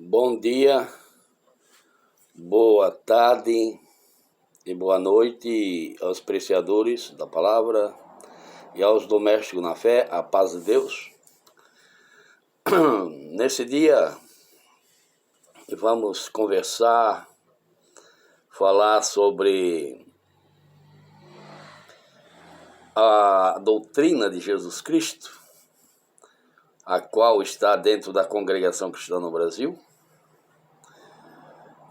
Bom dia, boa tarde e boa noite aos apreciadores da palavra e aos domésticos na fé, a paz de Deus. Nesse dia vamos falar sobre a doutrina de Jesus Cristo, a qual está dentro da Congregação Cristã no Brasil.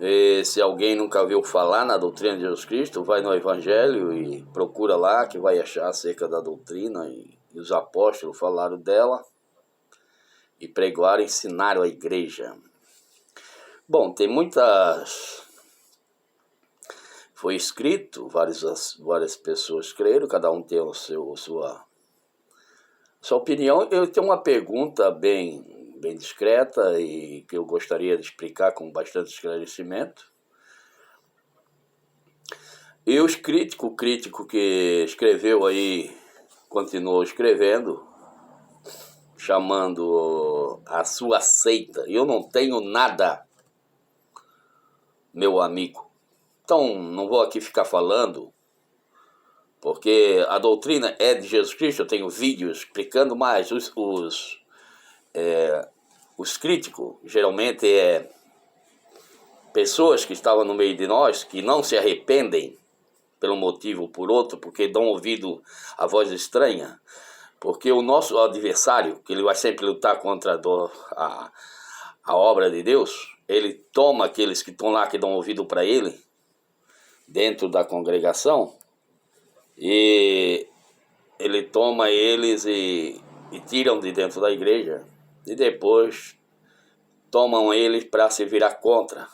E se alguém nunca ouviu falar na doutrina de Jesus Cristo, vai no Evangelho e procura lá que vai achar acerca da doutrina, e os apóstolos falaram dela e pregaram, ensinaram a igreja. Bom, tem muitas... Foi escrito, várias pessoas creram, cada um tem sua opinião. Eu tenho uma pergunta bem discreta e que eu gostaria de explicar com bastante esclarecimento. E os crítico que escreveu aí, continuou escrevendo, chamando a sua seita. Eu não tenho nada, meu amigo. Então, não vou aqui ficar falando, porque a doutrina é de Jesus Cristo. Eu tenho vídeos explicando mais. Os críticos, geralmente, pessoas que estavam no meio de nós, que não se arrependem pelo motivo ou por outro, porque dão ouvido à voz estranha. Porque o nosso adversário, que ele vai sempre lutar contra a obra de Deus, ele toma aqueles que estão lá, que dão ouvido para ele, dentro da congregação, e ele toma eles e tiram de dentro da igreja, e depois tomam eles para se virar contra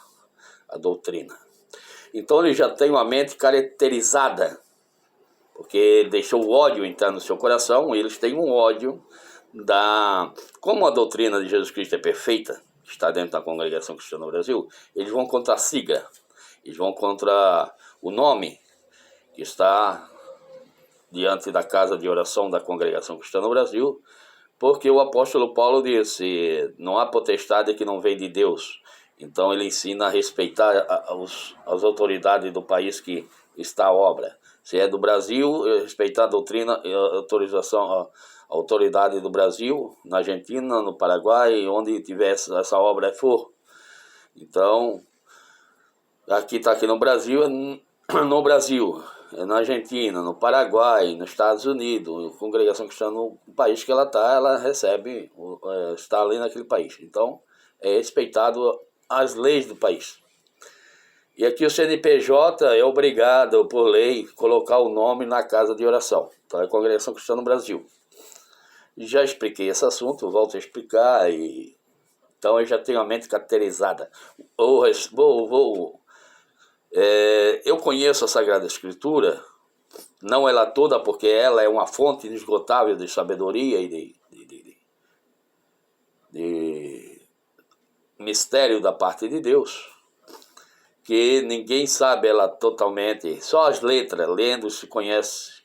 a doutrina. Então ele já tem uma mente caracterizada, porque ele deixou o ódio entrar no seu coração. Eles têm um ódio como a doutrina de Jesus Cristo é perfeita, que está dentro da Congregação Cristã no Brasil, eles vão contra a sigla, eles vão contra o nome que está diante da casa de oração da Congregação Cristã no Brasil, porque o apóstolo Paulo disse: não há potestade que não vem de Deus. Então ele ensina a respeitar as autoridades do país que está a obra. Se é do Brasil, respeitar a doutrina e a autoridade do Brasil, na Argentina, no Paraguai, onde tiver essa obra for. Então, aqui no Brasil, no Brasil, na Argentina, no Paraguai, nos Estados Unidos, a congregação cristã no país que ela está, ela recebe, está ali naquele país. Então, é respeitado as leis do país. E aqui o CNPJ é obrigado, por lei, colocar o nome na casa de oração. Então é a Congregação Cristã no Brasil. Já expliquei esse assunto, volto a explicar. Então eu já tenho a mente caracterizada. Eu conheço a Sagrada Escritura, não ela toda, porque ela é uma fonte inesgotável de sabedoria e de mistério da parte de Deus, que ninguém sabe ela totalmente, só as letras, lendo se conhece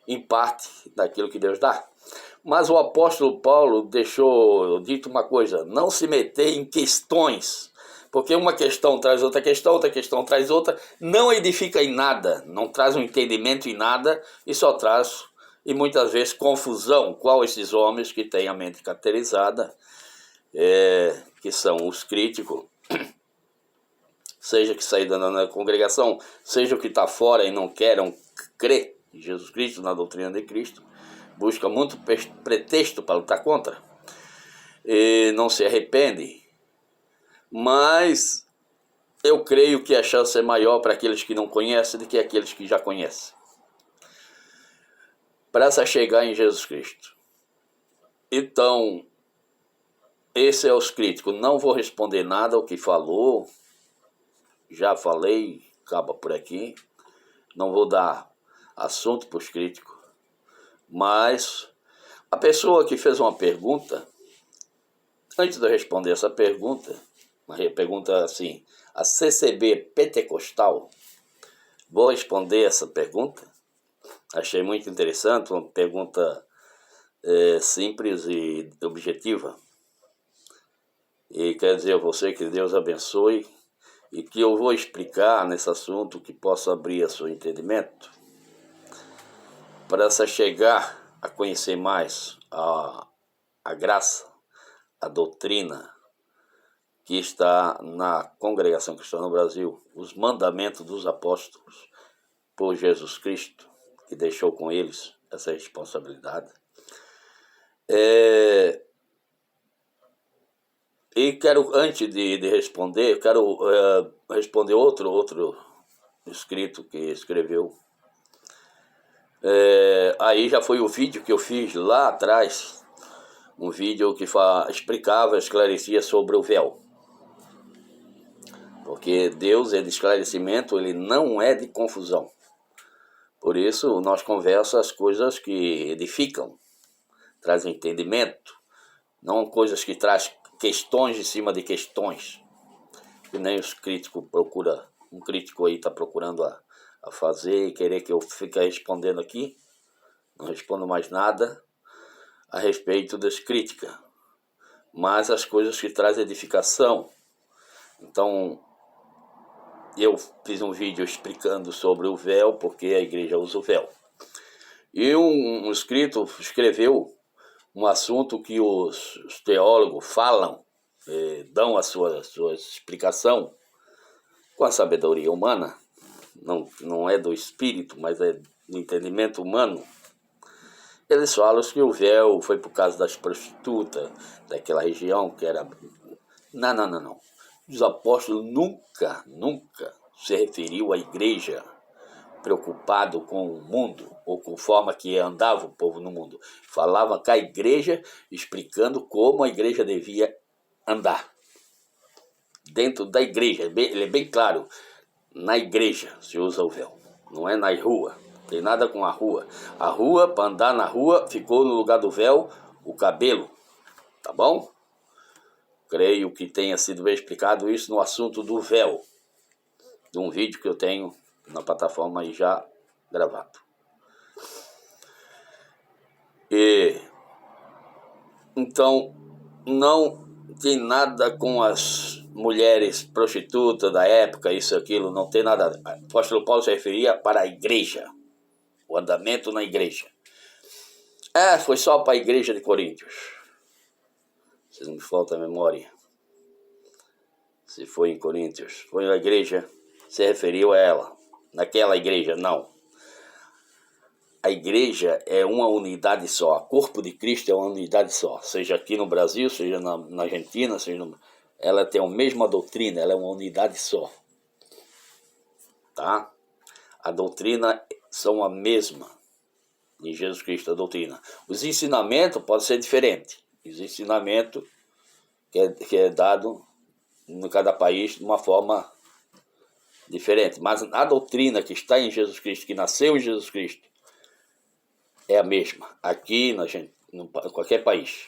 em parte daquilo que Deus dá. Mas o apóstolo Paulo deixou dito uma coisa: não se meter em questões, porque uma questão traz outra questão traz outra, não edifica em nada, não traz um entendimento em nada, e só traz, e muitas vezes, confusão. Qual esses homens que têm a mente caracterizada, que são os críticos, seja que sair da congregação, seja o que está fora e não queiram crer em Jesus Cristo, na doutrina de Cristo, busca muito pretexto para lutar contra, e não se arrepende. Mas eu creio que a chance é maior para aqueles que não conhecem do que aqueles que já conhecem, para se chegar em Jesus Cristo. Então, esse é os críticos. Não vou responder nada ao que falou, já falei, acaba por aqui. Não vou dar assunto para os críticos. Mas a pessoa que fez uma pergunta, antes de eu responder essa pergunta, uma pergunta assim: a CCB pentecostal, vou responder essa pergunta. Achei muito interessante, uma pergunta simples e objetiva. E quero dizer a você que Deus abençoe e que eu vou explicar nesse assunto que possa abrir o seu entendimento para você chegar a conhecer mais a graça, a doutrina que está na Congregação Cristã no Brasil, os mandamentos dos apóstolos por Jesus Cristo, que deixou com eles essa responsabilidade. E quero, antes de responder, quero responder outro escrito que escreveu. Aí já foi o vídeo que eu fiz lá atrás, um vídeo que explicava, esclarecia sobre o véu. Porque Deus é de esclarecimento, Ele não é de confusão. Por isso, nós conversamos as coisas que edificam, trazem entendimento, não coisas que trazem questões em cima de questões, que nem os críticos procuram. Um crítico aí está procurando a fazer e querer que eu fique respondendo aqui. Não respondo mais nada a respeito das críticas, mas as coisas que trazem edificação. Então, eu fiz um vídeo explicando sobre o véu, porque a igreja usa o véu. E um escrito escreveu um assunto que os teólogos falam, dão a sua explicação com a sabedoria humana, não é do espírito, mas é do entendimento humano. Eles falam que o véu foi por causa das prostitutas daquela região, que era... Não. Os apóstolos nunca se referiu à igreja preocupado com o mundo, ou com a forma que andava o povo no mundo. Falava com a igreja, explicando como a igreja devia andar. Dentro da igreja, ele é bem claro, na igreja se usa o véu, não é na rua, não tem nada com a rua. A rua, para andar na rua, ficou no lugar do véu o cabelo, tá bom? Creio que tenha sido bem explicado isso no assunto do véu, de um vídeo que eu tenho na plataforma aí já gravado. Então, não tem nada com as mulheres prostitutas da época, isso, aquilo, não tem nada. O apóstolo Paulo se referia para a igreja, o andamento na igreja. Foi só para a igreja de Coríntios. Se não me falta a memória. Se foi em Coríntios, foi na igreja, se referiu a ela. Naquela igreja, não. A igreja é uma unidade só. O corpo de Cristo é uma unidade só. Seja aqui no Brasil, seja na Argentina, ela tem a mesma doutrina, ela é uma unidade só. Tá? A doutrina são a mesma em Jesus Cristo, a doutrina. Os ensinamentos podem ser diferentes. Os ensinamentos que é dado em cada país de uma forma diferente. Mas a doutrina que está em Jesus Cristo, que nasceu em Jesus Cristo, é a mesma. Aqui, em qualquer país,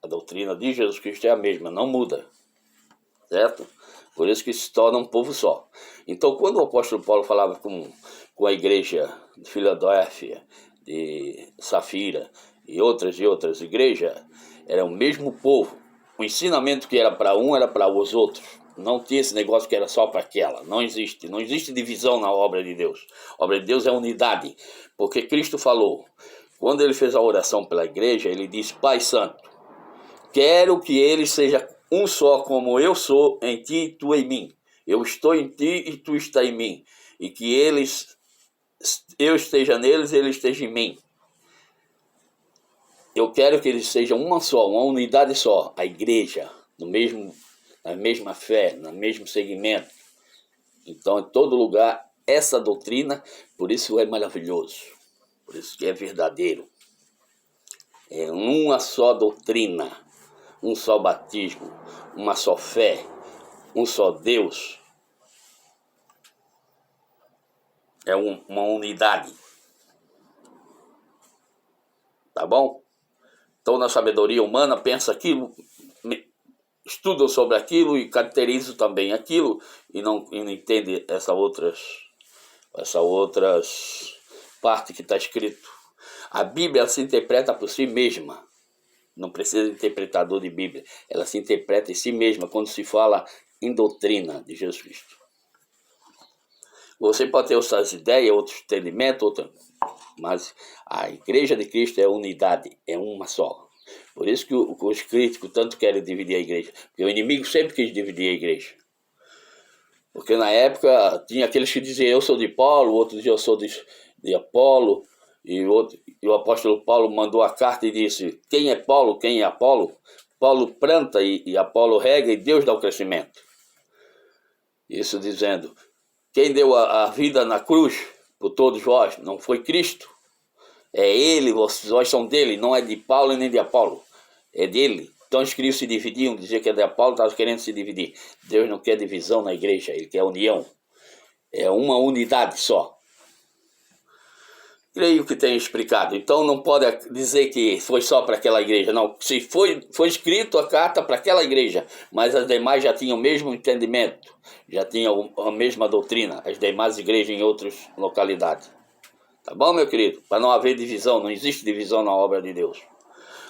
a doutrina de Jesus Cristo é a mesma, não muda. Certo? Por isso que se torna um povo só. Então, quando o apóstolo Paulo falava com a igreja de Filadélfia, de Safira e outras igrejas, era o mesmo povo. O ensinamento que era para um era para os outros. Não tinha esse negócio que era só para aquela. Não existe divisão na obra de Deus. A obra de Deus é unidade. Porque Cristo falou, quando ele fez a oração pela igreja, ele disse: Pai Santo, quero que ele seja um só, como eu sou em ti e tu em mim. Eu estou em ti e tu está em mim. E que eu esteja neles e ele esteja em mim. Eu quero que eles sejam uma só, uma unidade só. A igreja, na mesma fé, no mesmo segmento. Então, em todo lugar, essa doutrina, por isso é maravilhoso. Por isso que é verdadeiro. É uma só doutrina, um só batismo, uma só fé, um só Deus. É uma unidade. Tá bom? Então, na sabedoria humana, pensa aquilo, estudam sobre aquilo e caracterizam também aquilo e não entende essa outras parte que está escrito. A Bíblia se interpreta por si mesma. Não precisa de interpretador de Bíblia. Ela se interpreta em si mesma quando se fala em doutrina de Jesus Cristo. Você pode ter outras ideias, outros entendimentos, mas a igreja de Cristo é unidade, é uma só. Por isso que os críticos tanto querem dividir a igreja. Porque o inimigo sempre quis dividir a igreja. Porque na época tinha aqueles que diziam eu sou de Paulo, outros diziam eu sou de Apolo, e o apóstolo Paulo mandou a carta e disse, quem é Paulo, quem é Apolo? Paulo planta e Apolo rega e Deus dá o crescimento. Isso dizendo, quem deu a vida na cruz por todos vós não foi Cristo. É ele, vós são dele, não é de Paulo nem de Apolo, é dele. Então eles queriam se dividir, dizer que é de Apolo, estavam querendo se dividir. Deus não quer divisão na igreja, ele quer união. É uma unidade só. Creio que tenho explicado. Então não pode dizer que foi só para aquela igreja. Não, se foi escrito a carta para aquela igreja, mas as demais já tinham o mesmo entendimento, já tinham a mesma doutrina, as demais igrejas em outras localidades. Tá bom, meu querido? Para não haver divisão, não existe divisão na obra de Deus.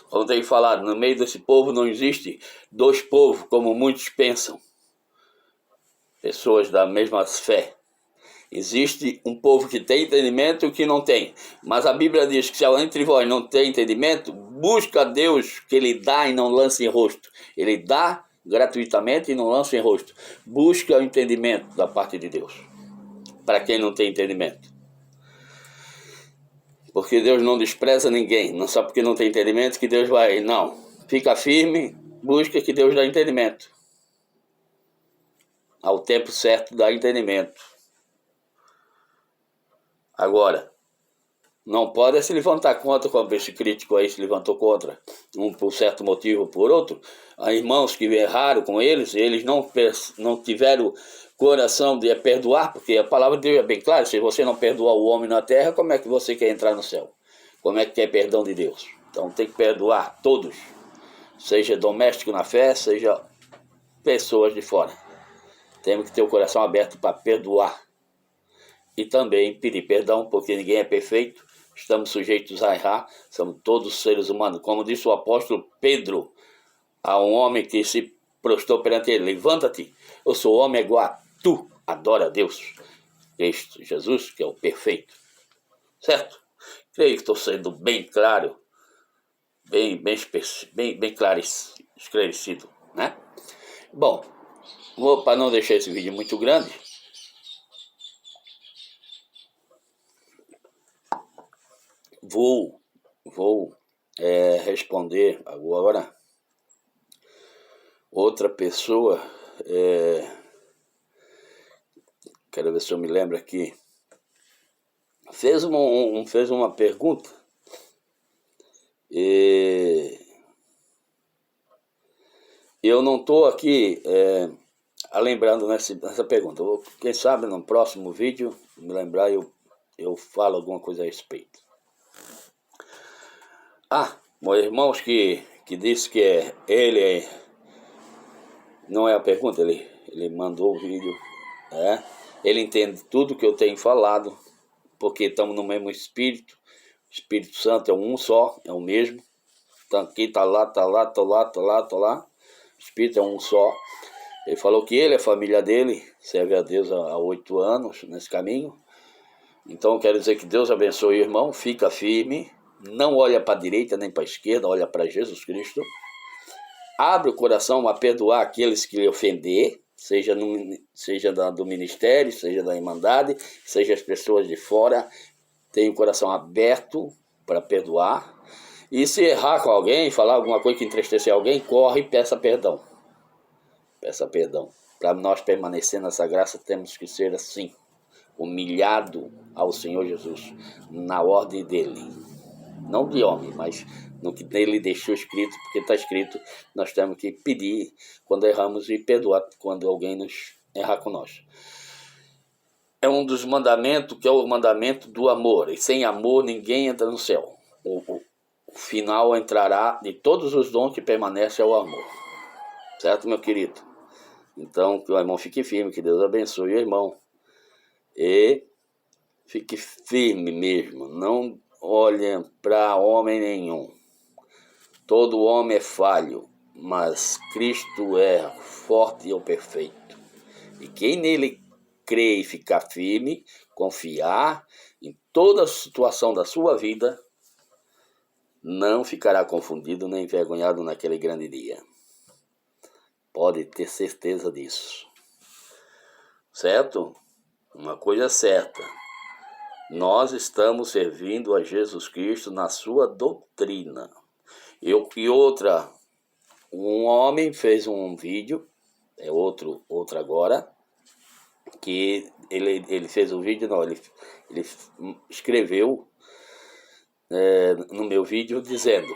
Como tenho falado, no meio desse povo não existe dois povos, como muitos pensam. Pessoas da mesma fé. Existe um povo que tem entendimento e o que não tem. Mas a Bíblia diz que se entre vós não tem entendimento, busca a Deus que Ele dá e não lança em rosto. Ele dá gratuitamente e não lança em rosto. Busca o entendimento da parte de Deus. Para quem não tem entendimento. Porque Deus não despreza ninguém. Não só porque não tem entendimento que Deus vai... Não. Fica firme, busca que Deus dá entendimento. Ao tempo certo dá entendimento. Agora, não pode se levantar contra, como esse crítico aí se levantou contra, um por certo motivo ou por outro. Há irmãos que erraram com eles não tiveram coração de perdoar, porque a palavra de Deus é bem clara, se você não perdoar o homem na terra, como é que você quer entrar no céu? Como é que quer perdão de Deus? Então tem que perdoar todos, seja doméstico na fé, seja pessoas de fora. Temos que ter o coração aberto para perdoar. E também pedir perdão, porque ninguém é perfeito, estamos sujeitos a errar, somos todos seres humanos. Como disse o apóstolo Pedro a um homem que se prostrou perante ele, levanta-te, eu sou homem igual a tu, adora a Deus, Cristo Jesus, que é o perfeito. Certo? Creio que estou sendo bem claro, bem claro, esclarecido, né? Bom, para não deixar esse vídeo muito grande, vou responder agora outra pessoa. Quero ver se eu me lembro aqui. Fez uma pergunta. E eu não estou aqui lembrando nessa pergunta. Quem sabe no próximo vídeo, me lembrar, eu falo alguma coisa a respeito. Meus irmãos que disse que ele não é a pergunta, ele mandou o vídeo, ele entende tudo que eu tenho falado, porque estamos no mesmo Espírito. O Espírito Santo é um só, é o mesmo. Tá aqui, tá lá. O Espírito é um só. Ele falou que ele, a família dele, serve a Deus há 8 anos nesse caminho. Então quero dizer que Deus abençoe o irmão, fica firme. Não olha para a direita nem para a esquerda, olha para Jesus Cristo. Abre o coração a perdoar aqueles que lhe ofender, seja do ministério, seja da irmandade, seja as pessoas de fora. Tenha o coração aberto para perdoar. E se errar com alguém, falar alguma coisa que entristecer alguém, corre e peça perdão. Peça perdão. Para nós permanecer nessa graça, temos que ser assim, humilhado ao Senhor Jesus, na ordem dele. Não de homem, mas no que ele deixou escrito, porque está escrito, nós temos que pedir quando erramos e perdoar quando alguém nos errar com nós. É um dos mandamentos, que é o mandamento do amor. E sem amor ninguém entra no céu. O final entrará de todos os dons que permanecem ao amor. Certo, meu querido? Então, que o irmão fique firme, que Deus abençoe o irmão. E fique firme mesmo, não olhem para homem nenhum. Todo homem é falho, mas Cristo é forte e o perfeito. E quem nele crê e ficar firme, confiar em toda a situação da sua vida, não ficará confundido nem envergonhado naquele grande dia. Pode ter certeza disso. Certo? Uma coisa é certa. Nós estamos servindo a Jesus Cristo na sua doutrina. E outra, um homem fez um vídeo, outro agora, que ele fez um vídeo, não, ele escreveu no meu vídeo dizendo: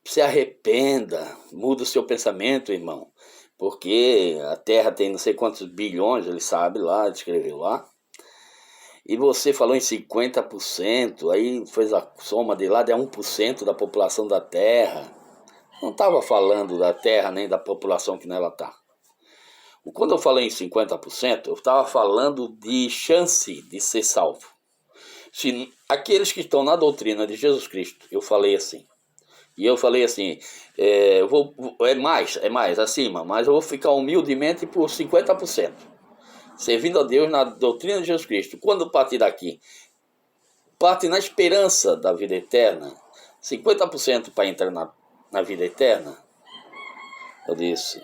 se arrependa, muda o seu pensamento, irmão, porque a Terra tem não sei quantos bilhões, ele sabe lá, ele escreveu lá, e você falou em 50%, aí fez a soma de lá, é 1% da população da Terra. Não estava falando da Terra nem da população que nela está. Quando eu falei em 50%, eu estava falando de chance de ser salvo. Se aqueles que estão na doutrina de Jesus Cristo, eu falei assim, e eu falei assim, é mais acima, mas eu vou ficar humildemente por 50%, servindo a Deus na doutrina de Jesus Cristo. Quando partir daqui, parte na esperança da vida eterna, 50% para entrar na vida eterna. Eu disse,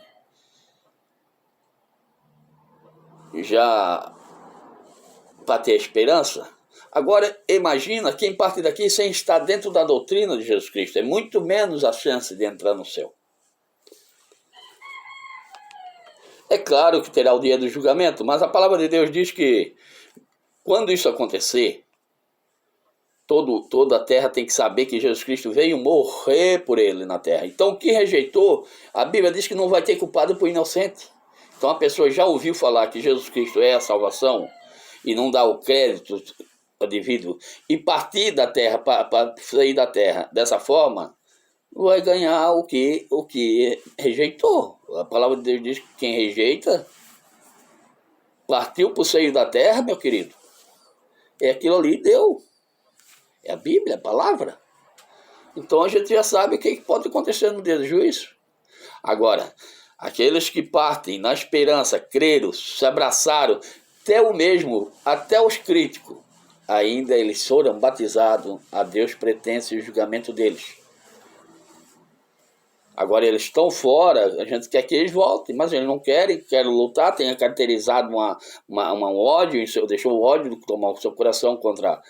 já para ter esperança. Agora, imagina quem parte daqui sem estar dentro da doutrina de Jesus Cristo. É muito menos a chance de entrar no céu. É claro que terá o dia do julgamento, mas a palavra de Deus diz que quando isso acontecer, toda a terra tem que saber que Jesus Cristo veio morrer por ele na terra. Então, o que rejeitou, a Bíblia diz que não vai ter culpado por inocente. Então, a pessoa já ouviu falar que Jesus Cristo é a salvação e não dá o crédito devido e partir da terra, para sair da terra dessa forma, vai ganhar o que rejeitou. A palavra de Deus diz que quem rejeita partiu para o seio da terra, meu querido. É aquilo ali, deu. É a Bíblia, a palavra. Então a gente já sabe o que pode acontecer no dia do juízo. Agora, aqueles que partem na esperança, creram, se abraçaram, até os críticos, ainda eles foram batizados, a Deus pertence o julgamento deles. Agora eles estão fora, a gente quer que eles voltem, mas eles não querem lutar, tem caracterizado um ódio, deixou o ódio tomar o seu coração contra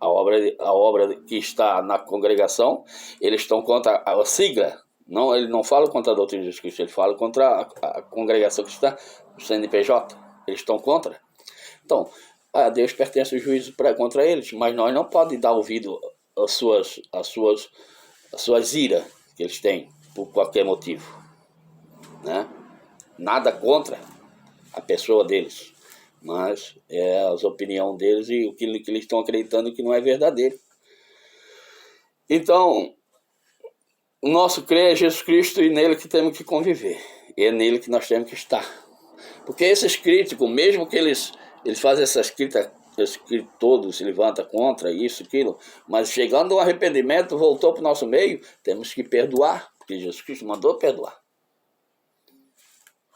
a obra que está na congregação. Eles estão contra a sigla. Não, ele não fala contra a doutrina de Jesus Cristo, ele fala contra a congregação cristã, o CNPJ. Eles estão contra. Então, a Deus pertence o juízo contra eles, mas nós não podemos dar ouvido às suas iras que eles têm, por qualquer motivo. Né? Nada contra a pessoa deles, mas é a opinião deles e o que eles estão acreditando que não é verdadeiro. Então, o nosso crer é Jesus Cristo e nele que temos que conviver. E é nele que nós temos que estar. Porque esses críticos, mesmo que eles fazem essas críticas, todos se levantam contra isso, aquilo, mas chegando ao arrependimento, voltou para o nosso meio, temos que perdoar, porque Jesus Cristo mandou perdoar.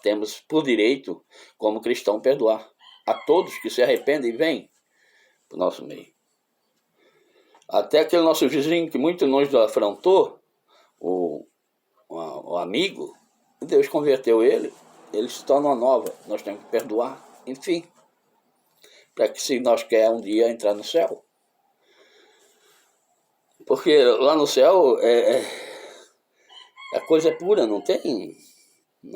Temos por direito, como cristão, perdoar a todos que se arrependem e vêm para o nosso meio. Até aquele nosso vizinho que muito nos afrontou, o amigo, Deus converteu ele se torna uma nova, nós temos que perdoar, enfim, para que se nós queremos um dia entrar no céu. Porque lá no céu a coisa é pura, não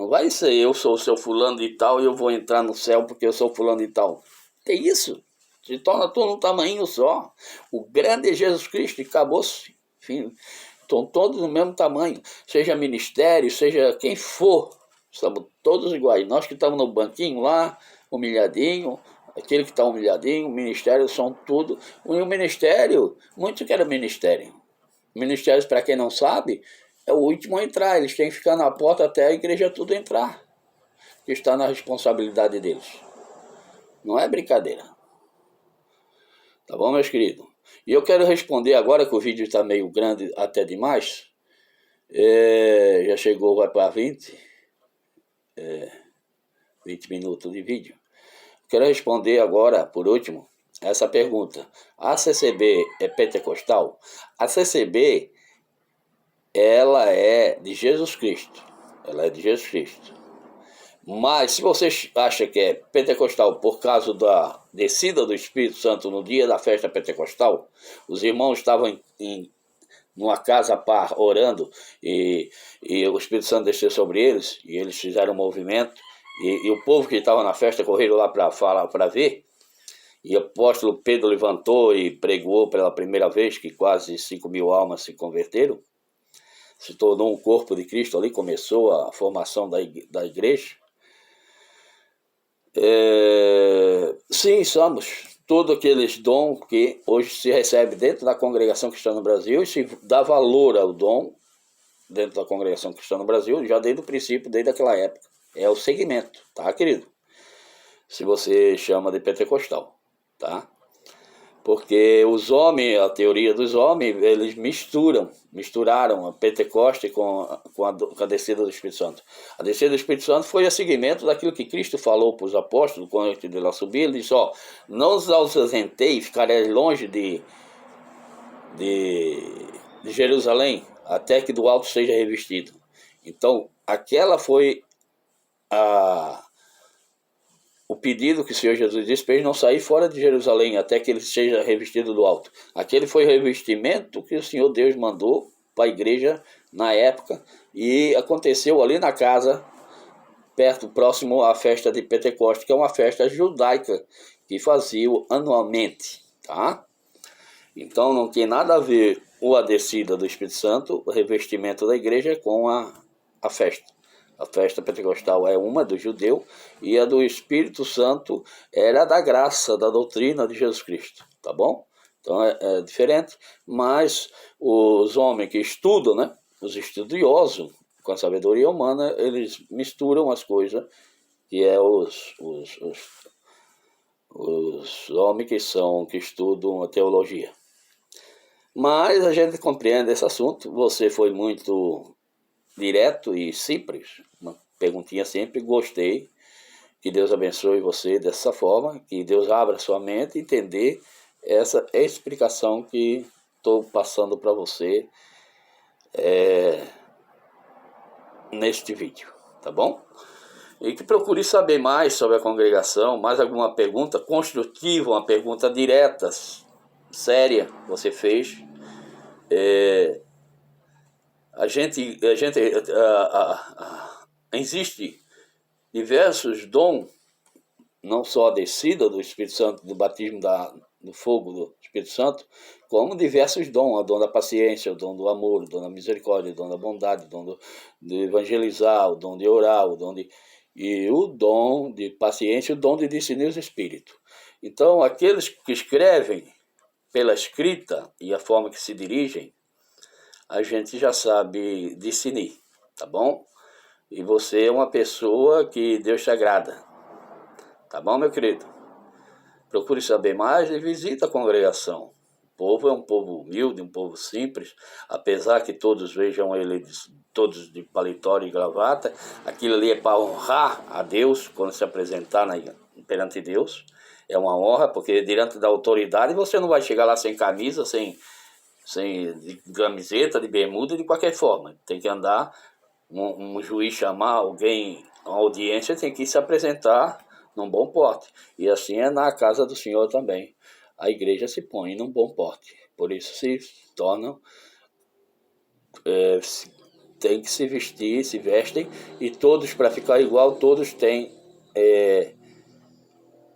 vai ser eu sou o seu fulano de tal e eu vou entrar no céu porque eu sou fulano de tal. Tem isso, se torna tudo um tamanho só. O grande é Jesus Cristo e acabou-se, enfim, estão todos no mesmo tamanho, seja ministério, seja quem for. Estamos todos iguais. Nós que estamos no banquinho lá, humilhadinho, aquele que está humilhadinho, o ministério são tudo. E o ministério, muito que era ministério. Ministérios, para quem não sabe, é o último a entrar. Eles têm que ficar na porta até a igreja tudo entrar. Que está na responsabilidade deles. Não é brincadeira. Tá bom, meus queridos? E eu quero responder agora, que o vídeo está meio grande até demais. Já chegou, vai para 20 minutos de vídeo. Quero responder agora, por último, essa pergunta. A CCB é pentecostal? A CCB, ela é de Jesus Cristo. Ela é de Jesus Cristo. Mas se você acha que é pentecostal por causa da descida do Espírito Santo no dia da festa pentecostal, os irmãos estavam numa casa par orando e o Espírito Santo desceu sobre eles e eles fizeram um movimento e o povo que estava na festa correram lá para ver. E o apóstolo Pedro levantou e pregou pela primeira vez, que quase 5.000 almas se converteram. Se tornou um corpo de Cristo ali, começou a formação da igreja. Sim, somos todos aqueles dons que hoje se recebe dentro da congregação cristã no Brasil e se dá valor ao dom dentro da congregação cristã no Brasil, já desde o princípio, desde aquela época. É o segmento, tá, querido? Se você chama de pentecostal, tá? Porque os homens, a teoria dos homens, eles misturaram a Pentecoste com a descida do Espírito Santo. A descida do Espírito Santo foi a seguimento daquilo que Cristo falou para os apóstolos quando ele lá subir. Ele disse, não os ausentei, ficarei longe de Jerusalém, até que do alto seja revestido. Então, aquela foi o pedido que o Senhor Jesus disse para ele não sair fora de Jerusalém até que ele seja revestido do alto. Aquele foi o revestimento que o Senhor Deus mandou para a igreja na época e aconteceu ali na casa, próximo à festa de Pentecostes, que é uma festa judaica que faziam anualmente, tá? Então não tem nada a ver a descida do Espírito Santo, o revestimento da igreja com a festa. A festa pentecostal é uma do judeu e a do Espírito Santo era da graça, da doutrina de Jesus Cristo, tá bom? Então é diferente, mas os homens que estudam, né, os estudiosos com a sabedoria humana, eles misturam as coisas, que é os homens que estudam a teologia. Mas a gente compreende esse assunto. Você foi muito direto e simples, uma perguntinha simples, gostei. Que Deus abençoe você dessa forma, que Deus abra sua mente e entender essa explicação que estou passando para você neste vídeo, tá bom? E que procure saber mais sobre a congregação, mais alguma pergunta construtiva, uma pergunta direta, séria, você fez. Existe diversos dons, não só a descida do Espírito Santo, do batismo do fogo do Espírito Santo, como diversos dons, o dom da paciência, o dom do amor, o dom da misericórdia, o dom da bondade, o dom de evangelizar, o dom de orar, e o dom de paciência, o dom de discernir os espíritos. Então, aqueles que escrevem pela escrita e a forma que se dirigem, a gente já sabe discernir, tá bom? E você é uma pessoa que Deus te agrada, tá bom, meu querido? Procure saber mais e visita a congregação. O povo é um povo humilde, um povo simples, apesar que todos vejam eles todos de paletó e gravata. Aquilo ali é para honrar a Deus quando se apresentar perante Deus. É uma honra, porque diante da autoridade você não vai chegar lá sem camisa, sem de camiseta, de bermuda, de qualquer forma. Tem que andar, um juiz chamar alguém, uma audiência, tem que se apresentar num bom porte. E assim é na casa do Senhor também. A igreja se põe num bom porte. Por isso se tornam, tem que se vestir, se vestem, e todos, para ficar igual, todos têm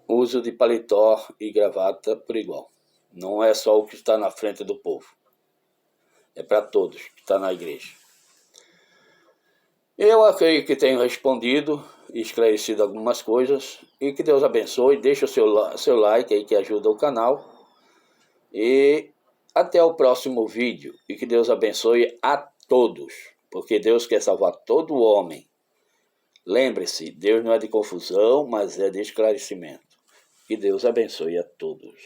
uso de paletó e gravata por igual. Não é só o que está na frente do povo. É para todos que está na igreja. Eu acredito que tenho respondido e esclarecido algumas coisas. E que Deus abençoe. Deixa o seu like aí que ajuda o canal. E até o próximo vídeo. E que Deus abençoe a todos. Porque Deus quer salvar todo homem. Lembre-se, Deus não é de confusão, mas é de esclarecimento. Que Deus abençoe a todos.